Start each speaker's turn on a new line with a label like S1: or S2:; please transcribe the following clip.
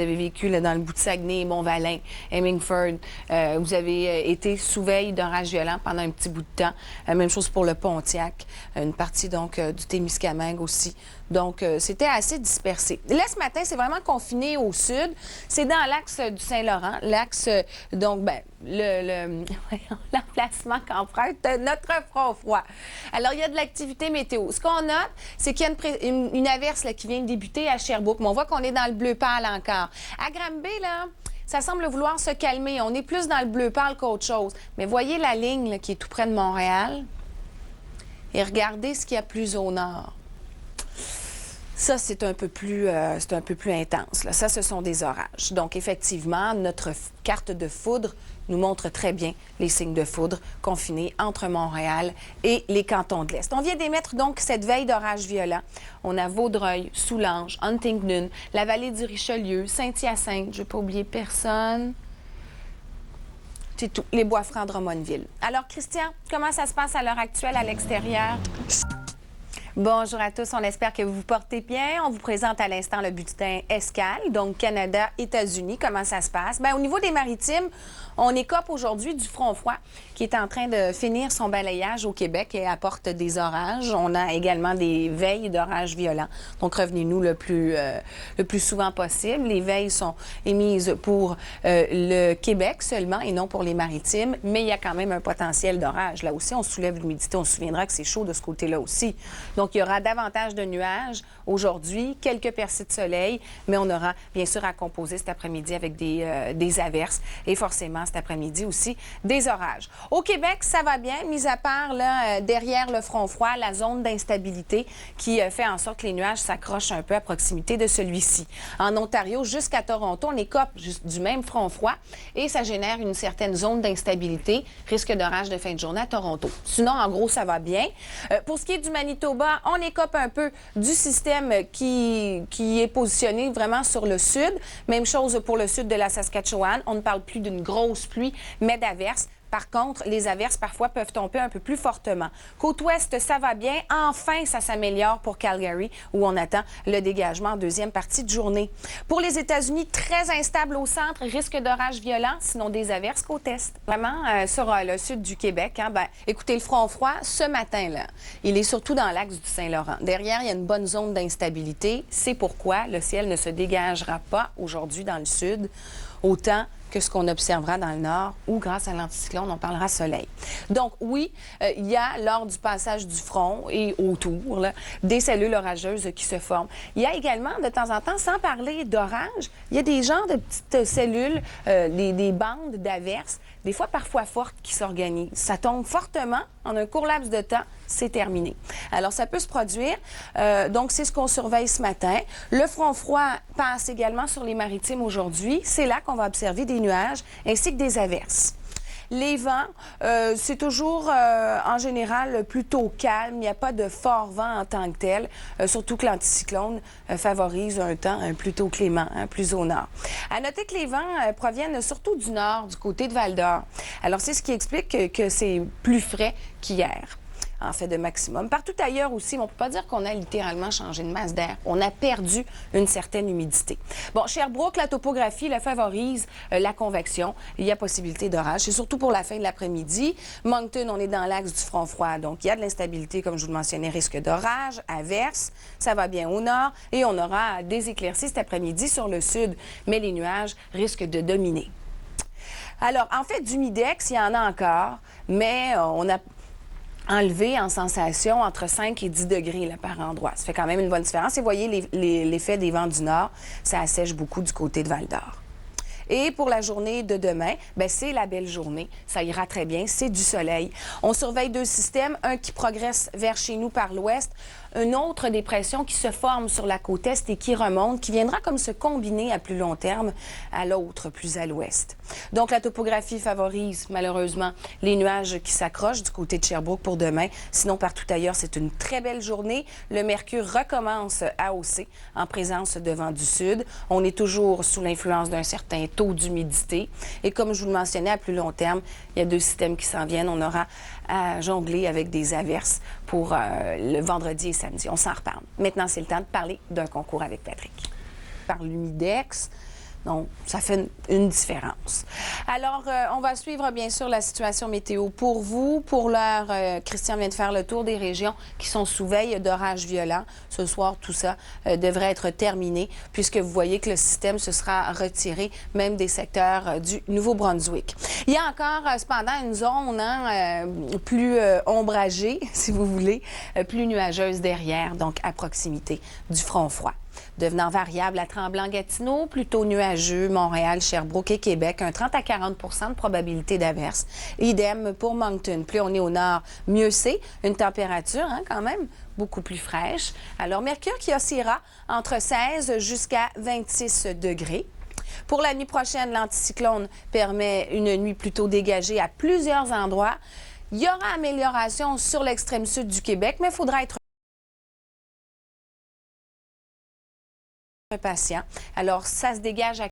S1: Vous avez vécu là, dans le bout de Saguenay, Mont-Valin, Hemingford. Vous avez été sous veille d'orage violent pendant un petit bout de temps. Même chose pour le Pontiac, une partie donc du Témiscamingue aussi. Donc, c'était assez dispersé. Là, ce matin, c'est vraiment confiné au sud. C'est dans l'axe du Saint-Laurent, l'axe, donc, ben, l'emplacement qu'emprunte notre front froid. Alors, il y a de l'activité météo. Ce qu'on note, c'est qu'il y a une averse là, qui vient de débuter à Sherbrooke, mais on voit qu'on est dans le bleu pâle encore. À Granby, là, ça semble vouloir se calmer. On est plus dans le bleu pâle qu'autre chose. Mais voyez la ligne là, qui est tout près de Montréal et regardez ce qu'il y a plus au nord. Ça, c'est un peu plus intense. Là. Ça, ce sont des orages. Donc, effectivement, notre carte de foudre nous montre très bien les signes de foudre confinés entre Montréal et les cantons de l'Est. On vient d'émettre donc cette veille d'orage violent. On a Vaudreuil, Soulanges, Huntingdon, la vallée du Richelieu, Saint-Hyacinthe, je ne vais pas oublier personne. C'est tout. Les Bois-Francs, Drummondville. Alors, Christian, comment ça se passe à l'heure actuelle à l'extérieur? Bonjour à tous, on espère que vous vous portez bien. On vous présente à l'instant le bulletin Escale, donc Canada, États-Unis. Comment ça se passe? Bien, au niveau des maritimes, on écope aujourd'hui du front froid qui est en train de finir son balayage au Québec et apporte des orages. On a également des veilles d'orages violents. Donc, revenez-nous le plus souvent possible. Les veilles sont émises pour le Québec seulement et non pour les maritimes, mais il y a quand même un potentiel d'orage. Là aussi, on soulève l'humidité. On se souviendra que c'est chaud de ce côté-là aussi. Donc, il y aura davantage de nuages aujourd'hui, quelques percées de soleil, mais on aura bien sûr à composer cet après-midi avec des averses et forcément cet après-midi aussi des orages. Au Québec, ça va bien, mis à part là, derrière le front froid, la zone d'instabilité qui fait en sorte que les nuages s'accrochent un peu à proximité de celui-ci. En Ontario, jusqu'à Toronto, on écope du même front froid et ça génère une certaine zone d'instabilité, risque d'orage de fin de journée à Toronto. Sinon, en gros, ça va bien. Pour ce qui est du Manitoba, on écope un peu du système qui est positionné vraiment sur le sud. Même chose pour le sud de la Saskatchewan. On ne parle plus d'une grosse pluie, mais d'averses. Par contre, les averses, parfois, peuvent tomber un peu plus fortement. Côte ouest, ça va bien. Enfin, ça s'améliore pour Calgary, où on attend le dégagement en deuxième partie de journée. Pour les États-Unis, très instable au centre, risque d'orage violent, sinon des averses côte est. Vraiment, sur le sud du Québec, hein, ben, écoutez, le front froid, ce matin-là, il est surtout dans l'axe du Saint-Laurent. Derrière, il y a une bonne zone d'instabilité. C'est pourquoi le ciel ne se dégagera pas aujourd'hui dans le sud, autant que ce qu'on observera dans le nord, où, grâce à l'anticyclone, on parlera soleil. Donc, oui, il y a, lors du passage du front et autour, là, des cellules orageuses qui se forment. Il y a également, de temps en temps, sans parler d'orage, il y a des genres de petites cellules, des bandes d'averses, des fois parfois fortes, qui s'organisent. Ça tombe fortement en un court laps de temps, c'est terminé. Alors, ça peut se produire. Donc, c'est ce qu'on surveille ce matin. Le front froid passe également sur les maritimes aujourd'hui. C'est là qu'on va observer des nuages ainsi que des averses. Les vents, c'est toujours en général plutôt calme. Il n'y a pas de fort vent en tant que tel, surtout que l'anticyclone favorise un temps plutôt clément, hein, plus au nord. À noter que les vents proviennent surtout du nord, du côté de Val-d'Or. Alors, c'est ce qui explique que c'est plus frais qu'hier. En fait, de maximum. Partout ailleurs aussi, on ne peut pas dire qu'on a littéralement changé de masse d'air. On a perdu une certaine humidité. Bon, Sherbrooke, la topographie la favorise la convection. Il y a possibilité d'orage. C'est surtout pour la fin de l'après-midi. Moncton, on est dans l'axe du front froid. Donc, il y a de l'instabilité, comme je vous le mentionnais, risque d'orage, averse. Ça va bien au nord. Et on aura des éclaircies cet après-midi sur le sud. Mais les nuages risquent de dominer. Alors, en fait, d'humidex, il y en a encore. Mais on a enlevé en sensation entre 5 et 10 degrés là, par endroit. Ça fait quand même une bonne différence. Et voyez l'effet des vents du nord, ça assèche beaucoup du côté de Val-d'Or. Et pour la journée de demain, bien, c'est la belle journée. Ça ira très bien. C'est du soleil. On surveille deux systèmes. Un qui progresse vers chez nous par l'ouest. Une autre dépression qui se forme sur la côte est et qui remonte, qui viendra comme se combiner à plus long terme à l'autre, plus à l'ouest. Donc, la topographie favorise malheureusement les nuages qui s'accrochent du côté de Sherbrooke pour demain. Sinon, partout ailleurs, c'est une très belle journée. Le mercure recommence à hausser en présence de vent du sud. On est toujours sous l'influence d'un certain taux d'humidité. Et comme je vous le mentionnais, à plus long terme, il y a deux systèmes qui s'en viennent. On aura à jongler avec des averses pour le vendredi et samedi. On s'en reparle. Maintenant, c'est le temps de parler d'un concours avec Patrick. Par l'humidex, Donc, ça fait une différence. Alors, on va suivre bien sûr la situation météo pour vous. Pour l'heure, Christian vient de faire le tour des régions qui sont sous veille d'orages violents. Ce soir, tout ça devrait être terminé puisque vous voyez que le système se sera retiré même des secteurs du Nouveau-Brunswick. Il y a encore cependant une zone plus ombragée, si vous voulez, plus nuageuse derrière, donc à proximité du front froid. Devenant variable à Tremblant-Gatineau, plutôt nuageux, Montréal, Sherbrooke et Québec, un 30 à 40 de probabilité d'averse. Idem pour Moncton. Plus on est au nord, mieux c'est. Une température quand même beaucoup plus fraîche. Alors, mercure qui oscillera entre 16 jusqu'à 26 degrés. Pour la nuit prochaine, l'anticyclone permet une nuit plutôt dégagée à plusieurs endroits. Il y aura amélioration sur l'extrême sud du Québec, mais il faudra être patient. Alors, ça se dégage à